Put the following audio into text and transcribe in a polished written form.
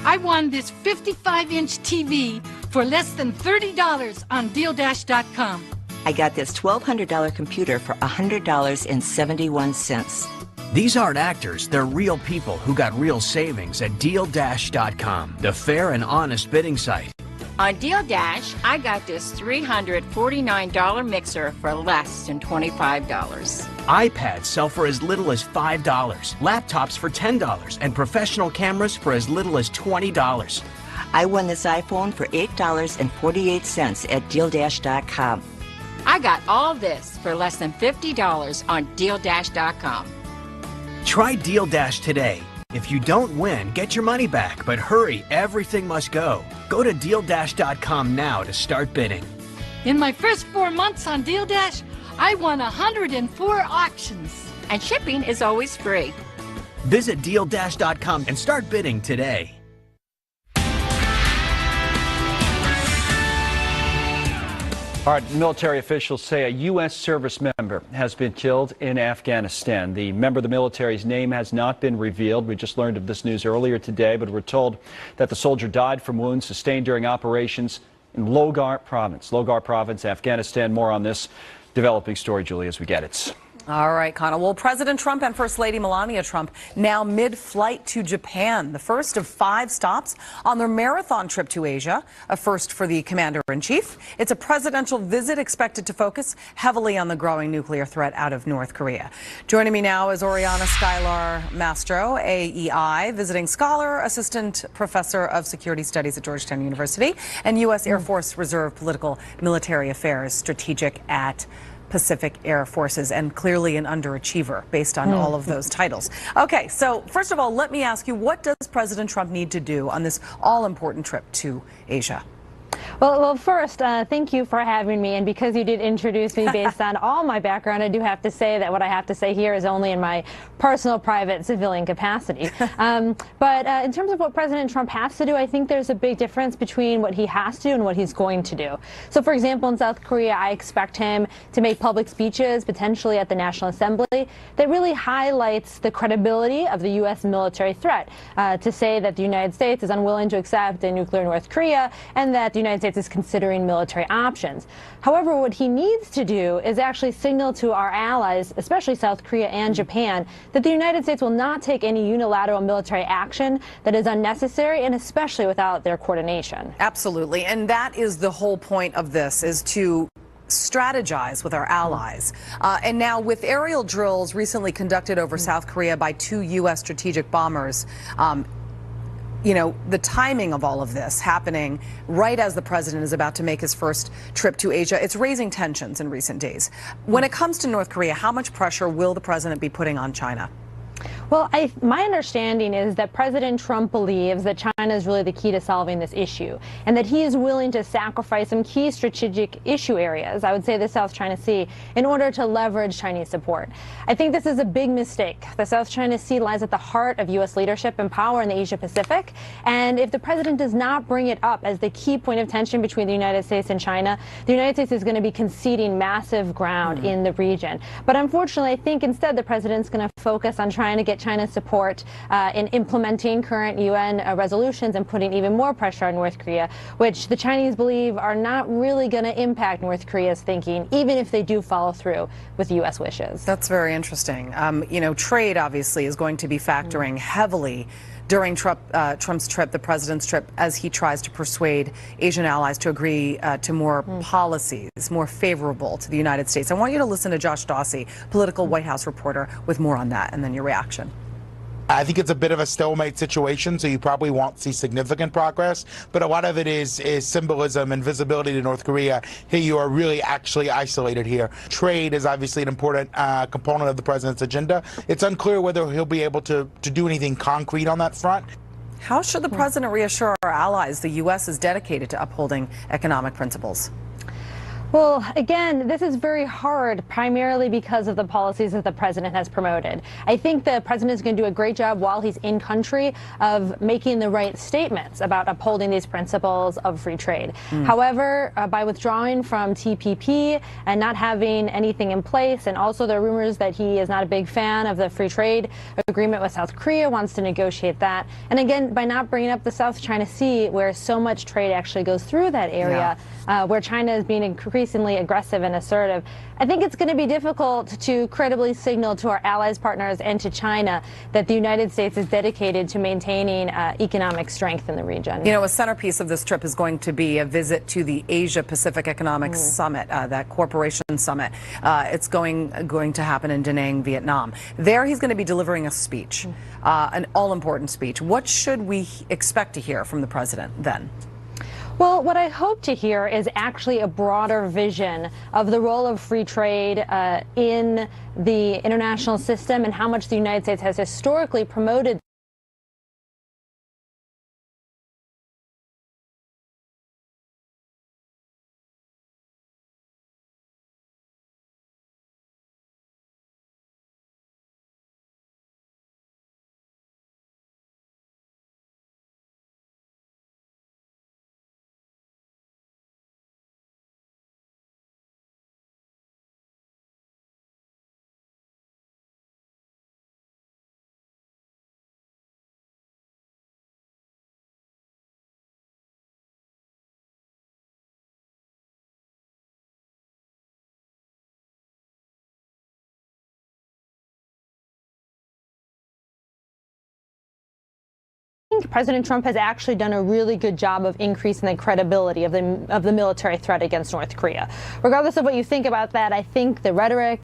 I won this 55-inch TV for less than $30 on DealDash.com. I got this $1,200 computer for $100.71. These aren't actors, they're real people who got real savings at DealDash.com, the fair and honest bidding site. On DealDash, I got this $349 mixer for less than $25. iPads sell for as little as $5, laptops for $10, and professional cameras for as little as $20. I won this iPhone for $8.48 at DealDash.com. I got all this for less than $50 on DealDash.com. Try DealDash today. If you don't win, get your money back, but hurry, everything must go. Go to DealDash.com now to start bidding. In my first 4 months on DealDash, I won 104 auctions. And shipping is always free. Visit DealDash.com and start bidding today. All right, military officials say a U.S. service member has been killed in Afghanistan. The member of the military's name has not been revealed. We just learned of this news earlier today, but we're told that the soldier died from wounds sustained during operations in Logar Province, Afghanistan. More on this developing story, Julie, as we get it. All right, Connell. Well, President Trump and First Lady Melania Trump now mid-flight to Japan, the first of 5 stops on their marathon trip to Asia, a first for the commander-in-chief. It's a presidential visit expected to focus heavily on the growing nuclear threat out of North Korea. Joining me now is Oriana Skylar Mastro, AEI, visiting scholar, assistant professor of security studies at Georgetown University, and U.S. Air Force Reserve Political Military Affairs strategic at Pacific Air Forces, and clearly an underachiever based on all of those titles. Okay, so first of all, let me ask you, what does President Trump need to do on this all-important trip to Asia? Well, first, thank you for having me. And because you did introduce me based on all my background, I do have to say that what I have to say here is only in my personal, private, civilian capacity. But in terms of what President Trump has to do, I think there's a big difference between what he has to do and what he's going to do. So, for example, in South Korea, I expect him to make public speeches, potentially at the National Assembly, that really highlights the credibility of the U.S. military threat, to say that the United States is unwilling to accept a nuclear North Korea and that the United States is considering military options. However, what he needs to do is actually signal to our allies, especially South Korea and Japan, that the United States will not take any unilateral military action that is unnecessary, and especially without their coordination. Absolutely. And that is the whole point of this, is to strategize with our allies. And now with aerial drills recently conducted over South Korea by 2 U.S. strategic bombers, you know, the timing of all of this happening right as the president is about to make his first trip to Asia, it's raising tensions in recent days. When it comes to North Korea, how much pressure will the president be putting on China? Well, my understanding is that President Trump believes that China is really the key to solving this issue, and that he is willing to sacrifice some key strategic issue areas, I would say the South China Sea, in order to leverage Chinese support. I think this is a big mistake. The South China Sea lies at the heart of U.S. leadership and power in the Asia Pacific, and if the president does not bring it up as the key point of tension between the United States and China, the United States is going to be conceding massive ground in the region. But unfortunately, I think instead the president's going to focus on trying to get China's support in implementing current UN resolutions and putting even more pressure on North Korea, which the Chinese believe are not really going to impact North Korea's thinking, even if they do follow through with U.S. wishes. That's very interesting. You know, trade obviously is going to be factoring heavily during Trump's trip, the president's trip, as he tries to persuade Asian allies to agree to more policies, more favorable to the United States. I want you to listen to Josh Dawsey, political White House reporter, with more on that, and then your reaction. I think it's a bit of a stalemate situation, so you probably won't see significant progress. But a lot of it is symbolism and visibility to North Korea. Hey, you are really actually isolated here. Trade is obviously an important component of the president's agenda. It's unclear whether he'll be able to do anything concrete on that front. How should the president reassure our allies the U.S. is dedicated to upholding economic principles? Well, again, this is very hard, primarily because of the policies that the president has promoted. I think the president is going to do a great job while he's in country of making the right statements about upholding these principles of free trade. However, by withdrawing from TPP and not having anything in place, and also there are rumors that he is not a big fan of the free trade agreement with South Korea, wants to negotiate that. And again, by not bringing up the South China Sea, where so much trade actually goes through that area, where China is being increasingly aggressive and assertive, I think it's going to be difficult to credibly signal to our allies, partners, and to China that the United States is dedicated to maintaining economic strength in the region. You know, a centerpiece of this trip is going to be a visit to the Asia-Pacific Economic Summit, that corporation summit. It's going to happen in Da Nang, Vietnam. There he's going to be delivering a speech, an all-important speech. What should we expect to hear from the president then? Well, what I hope to hear is actually a broader vision of the role of free trade in the international system and how much the United States has historically promoted President Trump has actually done a really good job of increasing the credibility of the military threat against North Korea. Regardless of what you think about that, I think the rhetoric